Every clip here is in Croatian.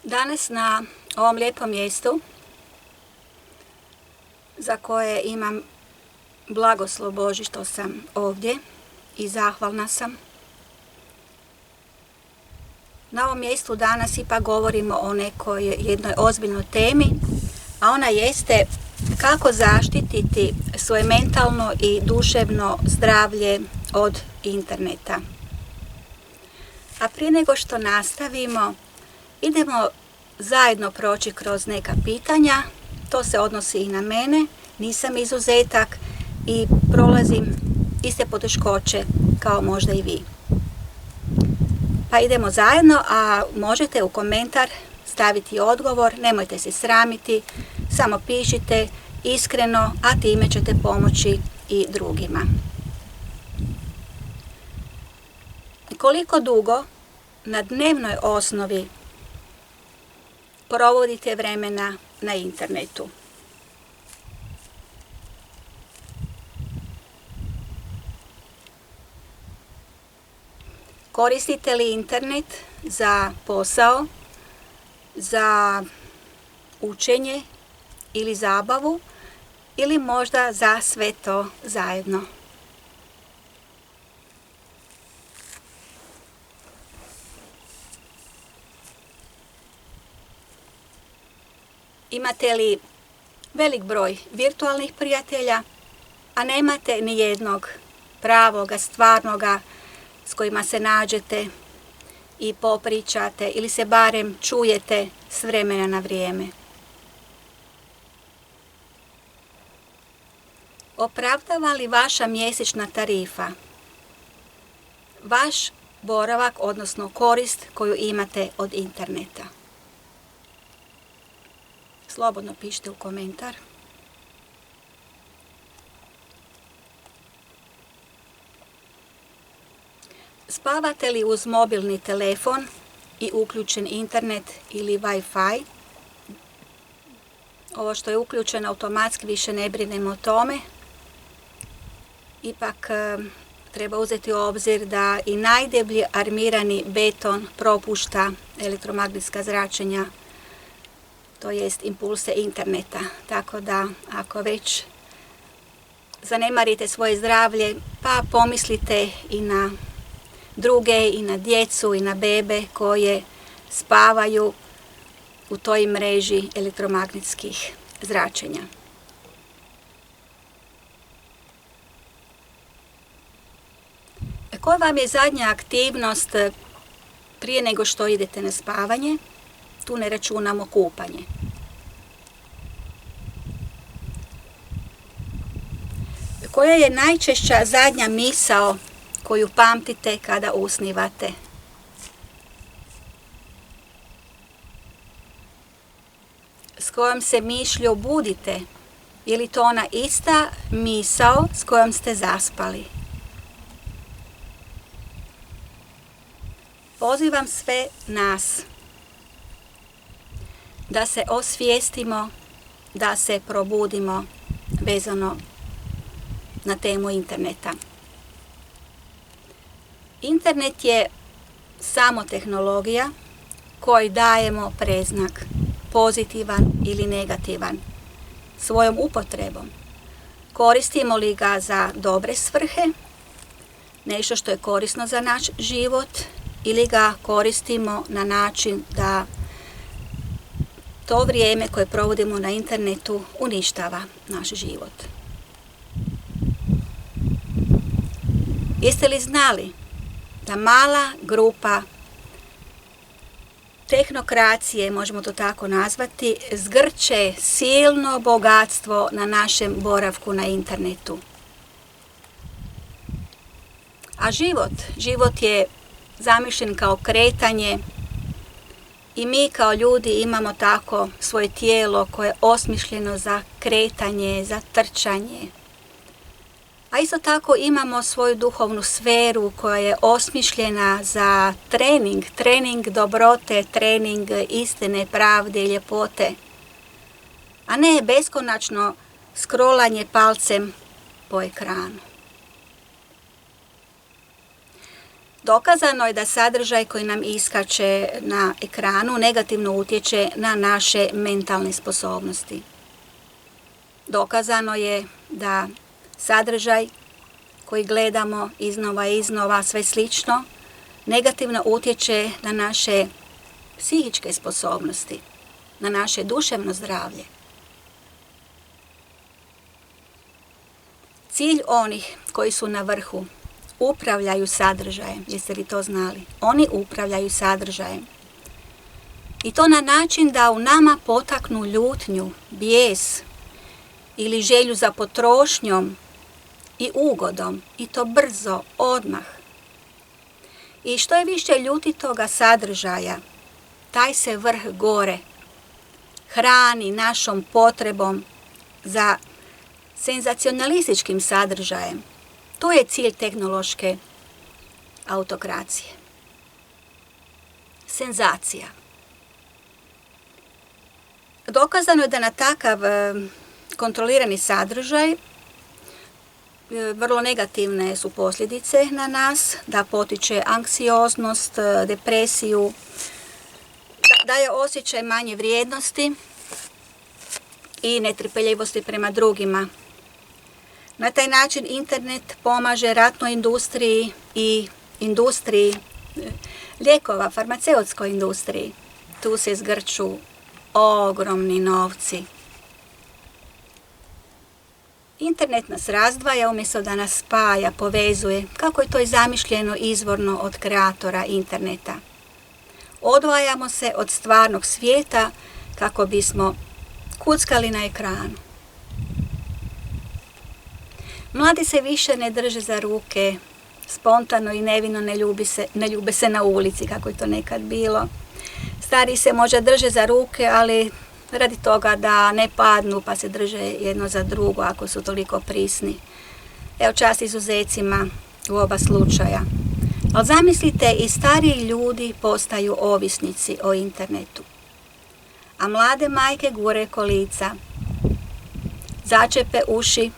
Danas na ovom lijepom mjestu za koje imam blagoslov Božji što sam ovdje i zahvalna sam. Na ovom mjestu danas ipak govorimo o nekoj jednoj ozbiljnoj temi, a ona jeste kako zaštititi svoje mentalno i duševno zdravlje od interneta. A prije nego što nastavimo, idemo zajedno proći kroz neka pitanja. To se odnosi i na mene, nisam izuzetak i prolazim iste poteškoće kao možda i vi. Pa idemo zajedno, a možete u komentar staviti odgovor, nemojte se sramiti, samo pišite iskreno, a time ćete pomoći i drugima. Koliko dugo na dnevnoj osnovi provodite vremena na internetu? Koristite li internet za posao, za učenje ili zabavu ili možda za sve to zajedno? Imate li velik broj virtualnih prijatelja, a nemate ni jednog pravoga, stvarnoga s kojima se nađete i popričate ili se barem čujete s vremena na vrijeme? Opravdava li vaša mjesečna tarifa vaš boravak, odnosno korist koju imate od interneta? Slobodno pišite u komentar. Spavate li uz mobilni telefon i uključen internet ili Wi-Fi? Ovo što je uključeno automatski više ne brinemo o tome. Ipak treba uzeti u obzir da i najdeblji armirani beton propušta elektromagnetska zračenja, to jest impulse interneta. Tako da ako već zanemarite svoje zdravlje, pa pomislite i na druge, i na djecu, i na bebe koje spavaju u toj mreži elektromagnetskih zračenja. Koja vam je zadnja aktivnost prije nego što idete na spavanje? Tu ne računamo kupanje. Koja je najčešća zadnja misao koju pamtite kada usnivate? S kojom se mišlju budite? Je li to ona ista misao s kojom ste zaspali? Pozivam sve nas da se osvijestimo, da se probudimo vezano na temu interneta. Internet je samo tehnologija kojoj dajemo predznak, pozitivan ili negativan, svojom upotrebom. Koristimo li ga za dobre svrhe, nešto što je korisno za naš život, ili ga koristimo na način da to vrijeme koje provodimo na internetu uništava naš život. Jeste li znali da mala grupa tehnokracije, možemo to tako nazvati, zgrče silno bogatstvo na našem boravku na internetu? A život je zamišljen kao kretanje i mi kao ljudi imamo tako svoje tijelo koje je osmišljeno za kretanje, za trčanje. A isto tako imamo svoju duhovnu sferu koja je osmišljena za trening dobrote, trening istine, pravde i ljepote. A ne beskonačno scrollanje palcem po ekranu. Dokazano je da sadržaj koji nam iskače na ekranu negativno utječe na naše mentalne sposobnosti. Dokazano je da sadržaj koji gledamo iznova i iznova, sve slično, negativno utječe na naše psihičke sposobnosti, na naše duševno zdravlje. Cilj onih koji su na vrhu upravljaju sadržajem. Jeste li to znali? Oni upravljaju sadržajem. I to na način da u nama potaknu ljutnju, bijes ili želju za potrošnjom i ugodom. I to brzo, odmah. I što je više ljutitoga sadržaja, taj se vrh gore hrani našom potrebom za senzacionalističkim sadržajem. To je cilj tehnološke autokracije. Senzacija. Dokazano je da na takav kontrolirani sadržaj vrlo negativne su posljedice na nas, da potiče anksioznost, depresiju, daje osjećaj manje vrijednosti i netrpeljivosti prema drugima. Na taj način internet pomaže ratnoj industriji i industriji lijekova, farmaceutskoj industriji. Tu se zgrču ogromni novci. Internet nas razdvaja umjesto da nas spaja, povezuje, kako je to i zamišljeno izvorno od kreatora interneta. Odvajamo se od stvarnog svijeta kako bismo kuckali na ekranu. Mladi se više ne drže za ruke, spontano i nevino ne ljube se na ulici, kako je to nekad bilo. Stariji se možda drže za ruke, ali radi toga da ne padnu pa se drže jedno za drugo ako su toliko prisni. Evo, čast izuzecima u oba slučaja. Ali zamislite, i stariji ljudi postaju ovisnici o internetu. A mlade majke gure kolica, začepe uši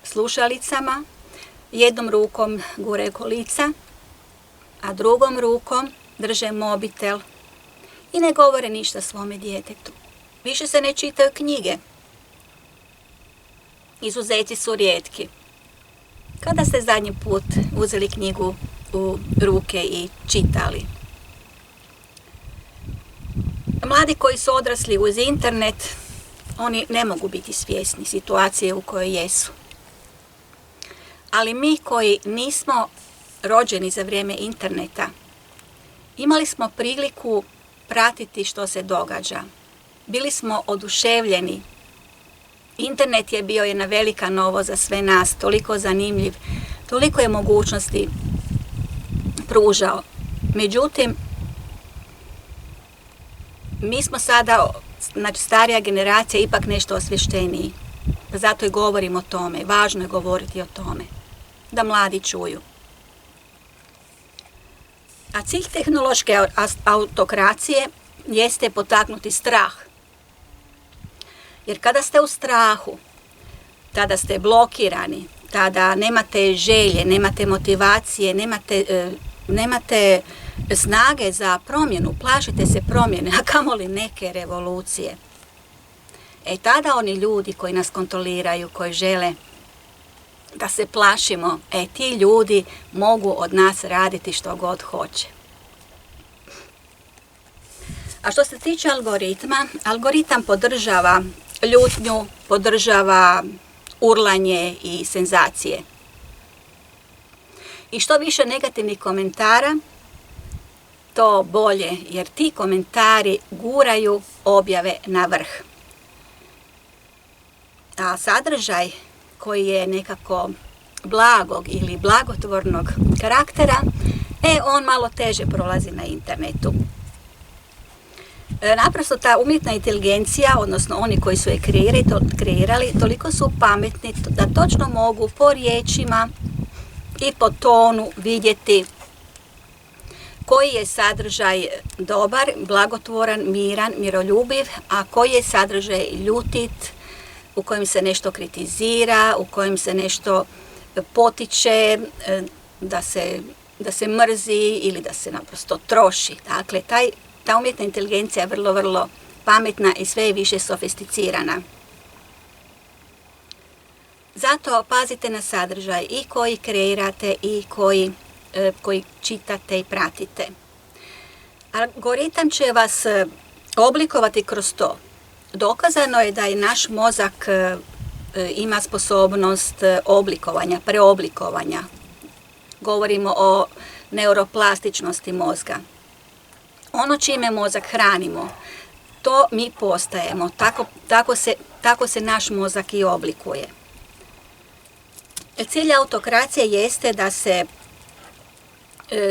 slušalicama, jednom rukom gure kolica, a drugom rukom drže mobitel i ne govore ništa svome djetetu. Više se ne čitaju knjige. Izuzeci su rijetki. Kada ste zadnji put uzeli knjigu u ruke i čitali? Mladi koji su odrasli uz internet, oni ne mogu biti svjesni situacije u kojoj jesu. Ali mi koji nismo rođeni za vrijeme interneta, imali smo priliku pratiti što se događa. Bili smo oduševljeni. Internet je bio jedna velika novost za sve nas, toliko zanimljiv, toliko je mogućnosti pružao. Međutim, mi smo sada, znači starija generacija, ipak nešto osvješteniji. Zato i govorim o tome, važno je govoriti o tome, da mladi čuju. A cilj tehnološke autokracije jeste potaknuti strah. Jer kada ste u strahu, tada ste blokirani, tada nemate želje, nemate motivacije, nemate snage za promjenu, plašite se promjene, a kamoli neke revolucije. Tada oni ljudi koji nas kontroliraju, koji žele da se plašimo, ti ljudi mogu od nas raditi što god hoće. A što se tiče algoritma, algoritam podržava ljutnju, podržava urlanje i senzacije. I što više negativnih komentara, to bolje, jer ti komentari guraju objave na vrh. A sadržaj koji je nekako blagog ili blagotvornog karaktera, on malo teže prolazi na internetu. Naprosto ta umjetna inteligencija, odnosno oni koji su je kreirali, toliko su pametni da točno mogu po riječima i po tonu vidjeti koji je sadržaj dobar, blagotvoran, miran, miroljubiv, a koji je sadržaj ljutit, u kojem se nešto kritizira, u kojem se nešto potiče da se da se mrzi ili da se naprosto troši. Dakle, ta umjetna inteligencija je vrlo, vrlo pametna i sve je više sofisticirana. Zato pazite na sadržaj i koji kreirate i koji čitate i pratite. Algoritam će vas oblikovati kroz to. Dokazano je da i naš mozak ima sposobnost oblikovanja, preoblikovanja. Govorimo o neuroplastičnosti mozga. Ono čime mozak hranimo, to mi postajemo. Tako se naš mozak i oblikuje. Cilj autokracije jeste da se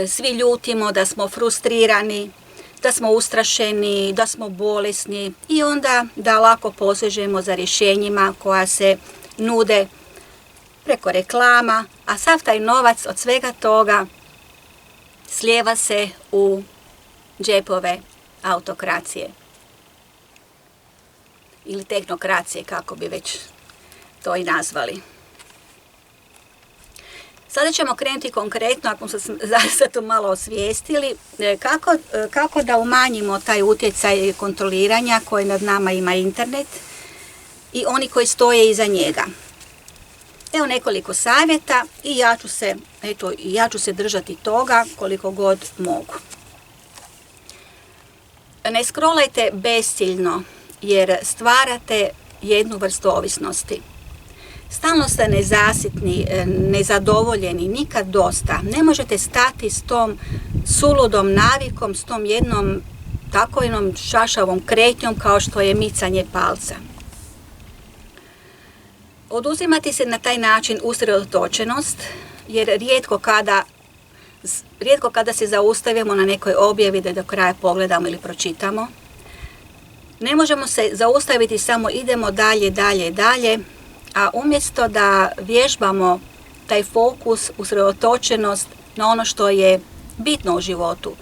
svi ljutimo, da smo frustrirani, da smo ustrašeni, da smo bolesni i onda da lako posežemo za rješenjima koja se nude preko reklama, a sav taj novac od svega toga slijeva se u džepove autokracije ili tehnokracije, kako bi već to i nazvali. Sada ćemo krenuti konkretno, ako smo se zaista to malo osvijestili, kako da umanjimo taj utjecaj kontroliranja koji nad nama ima internet i oni koji stoje iza njega. Evo nekoliko savjeta i ja ću se držati toga koliko god mogu. Ne scrollajte besciljno jer stvarate jednu vrstu ovisnosti. Stalno ste nezasitni, nezadovoljeni, nikad dosta. Ne možete stati s tom suludom navikom, s tom jednom šašavom kretnjom kao što je micanje palca. Oduzimati se na taj način usredotočenost, jer rijetko kada se zaustavimo na nekoj objavi da do kraja pogledamo ili pročitamo. Ne možemo se zaustaviti, samo idemo dalje, a umjesto da vježbamo taj fokus, usredotočenost na ono što je bitno u životu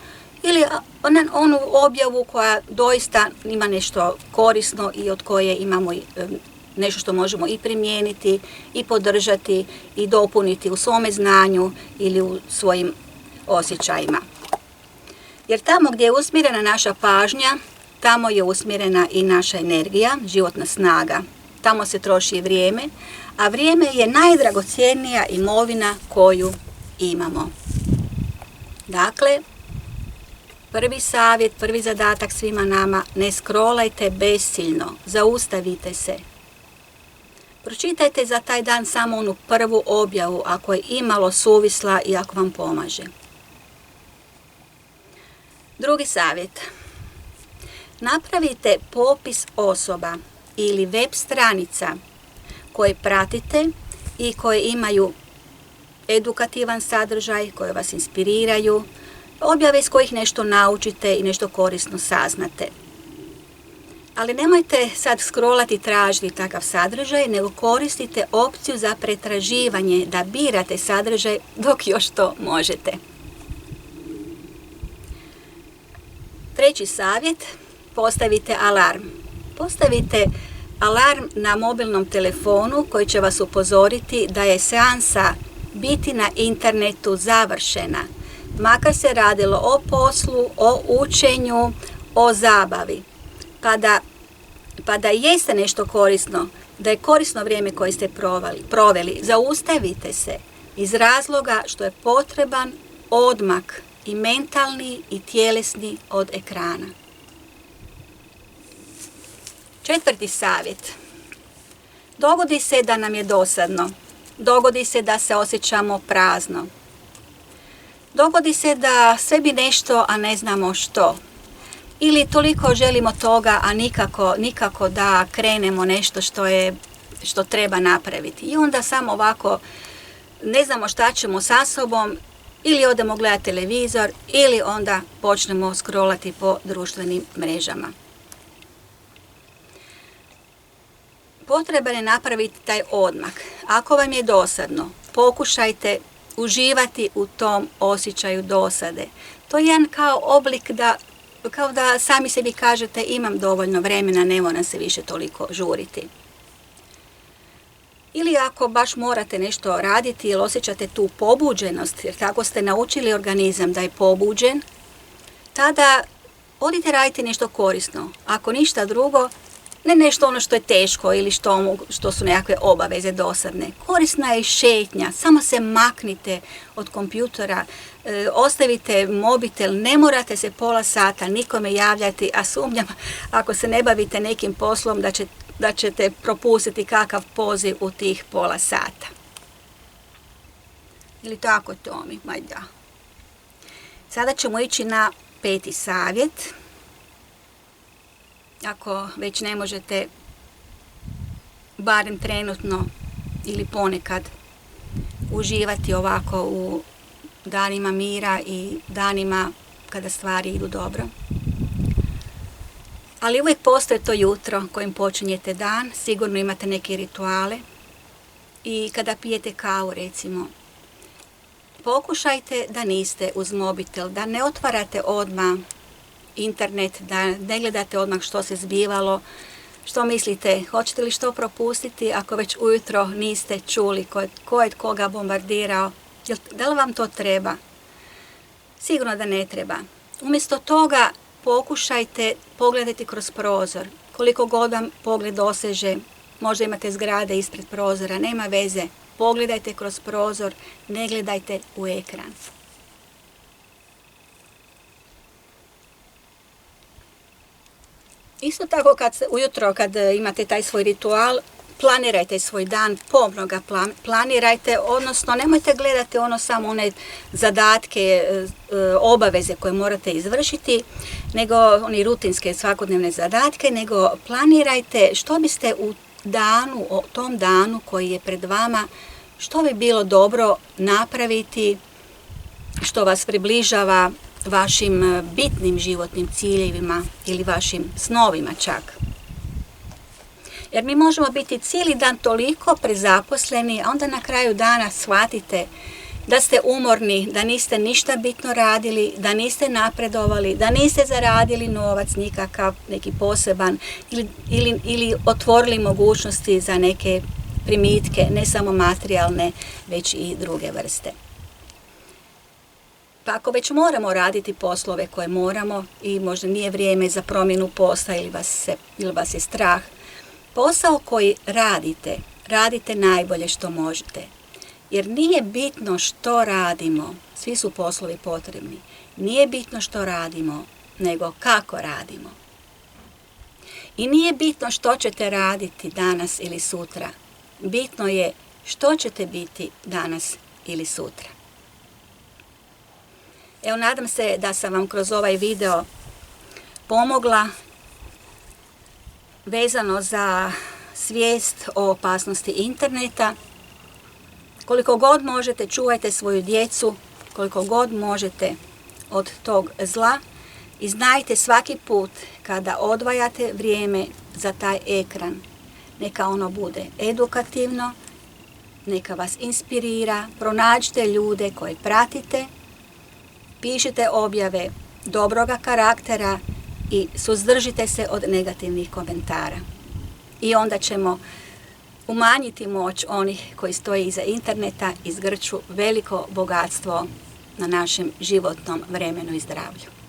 ili na onu objavu koja doista ima nešto korisno i od koje imamo nešto što možemo i primijeniti i podržati i dopuniti u svome znanju ili u svojim osjećajima. Jer tamo gdje je usmjerena naša pažnja, tamo je usmjerena i naša energija, životna snaga. Tamo se troši vrijeme, a vrijeme je najdragocjenija imovina koju imamo. Dakle, prvi savjet, prvi zadatak svima nama, ne scrollajte besciljno, zaustavite se. Pročitajte za taj dan samo onu prvu objavu ako je imalo suvisla i ako vam pomaže. Drugi savjet. Napravite popis osoba ili web stranica koje pratite i koje imaju edukativan sadržaj, koje vas inspiriraju, objave iz kojih nešto naučite i nešto korisno saznate. Ali nemojte sad scrollati i tražiti takav sadržaj, nego koristite opciju za pretraživanje, da birate sadržaj dok još to možete. Treći savjet, postavite alarm. Postavite alarm na mobilnom telefonu koji će vas upozoriti da je seansa biti na internetu završena. Makar se radilo o poslu, o učenju, o zabavi. Pa da jeste nešto korisno, da je korisno vrijeme koje ste proveli, zaustavite se iz razloga što je potreban odmak i mentalni i tjelesni od ekrana. Četvrti savjet. Dogodi se da nam je dosadno. Dogodi se da se osjećamo prazno. Dogodi se da sve bi nešto, a ne znamo što. Ili toliko želimo toga, a nikako da krenemo nešto što treba napraviti. I onda samo ovako ne znamo šta ćemo sa sobom, ili odemo gledati televizor, ili onda počnemo scrollati po društvenim mrežama. Potreban je napraviti taj odmak. Ako vam je dosadno, pokušajte uživati u tom osjećaju dosade. To je jedan kao oblik kao da sami sebi kažete imam dovoljno vremena, ne moram se više toliko žuriti. Ili ako baš morate nešto raditi ili osjećate tu pobuđenost, jer tako ste naučili organizam da je pobuđen, tada odite raditi nešto korisno. Ako ništa drugo, ne nešto ono što je teško ili što su nekakve obaveze dosadne. Korisna je šetnja, samo se maknite od kompjutora, ostavite mobitel, ne morate se pola sata nikome javljati, a sumnjam ako se ne bavite nekim poslom da ćete propustiti kakav poziv u tih pola sata. Ili tako, Tomi? Ma da. Sada ćemo ići na 5. savjet. Ako već ne možete, barem trenutno ili ponekad, uživati ovako u danima mira i danima kada stvari idu dobro. Ali uvijek postoje to jutro kojim počinjete dan, sigurno imate neke rituale i kada pijete kavu, recimo, pokušajte da niste uz mobitel, da ne otvarate odmah internet, da ne gledate odmah što se zbivalo, što mislite, hoćete li što propustiti ako već ujutro niste čuli ko je koga bombardirao, da li vam to treba? Sigurno da ne treba. Umjesto toga pokušajte pogledati kroz prozor, koliko god vam pogled doseže, možda imate zgrade ispred prozora, nema veze, pogledajte kroz prozor, ne gledajte u ekran. Isto tako ujutro kad imate taj svoj ritual, planirajte svoj dan, pomno ga planirajte, odnosno nemojte gledati samo one zadatke, obaveze koje morate izvršiti, nego oni rutinske svakodnevne zadatke, nego planirajte što biste u tom danu koji je pred vama, što bi bilo dobro napraviti, što vas približava vašim bitnim životnim ciljevima ili vašim snovima čak. Jer mi možemo biti cijeli dan toliko prezaposleni, a onda na kraju dana shvatite da ste umorni, da niste ništa bitno radili, da niste napredovali, da niste zaradili novac nikakav, neki poseban, ili otvorili mogućnosti za neke primitke, ne samo materijalne, već i druge vrste. Pa ako već moramo raditi poslove koje moramo i možda nije vrijeme za promjenu posla ili vas je strah, posao koji radite najbolje što možete. Jer nije bitno što radimo, svi su poslovi potrebni, nije bitno što radimo, nego kako radimo. I nije bitno što ćete raditi danas ili sutra, bitno je što ćete biti danas ili sutra. Evo, nadam se da sam vam kroz ovaj video pomogla vezano za svijest o opasnosti interneta. Koliko god možete, čuvajte svoju djecu, koliko god možete od tog zla i znajte svaki put kada odvajate vrijeme za taj ekran, neka ono bude edukativno, neka vas inspirira, pronađite ljude koje pratite, pišite objave dobroga karaktera i suzdržite se od negativnih komentara. I onda ćemo umanjiti moć onih koji stoje iza interneta i zgrću veliko bogatstvo na našem životnom vremenu i zdravlju.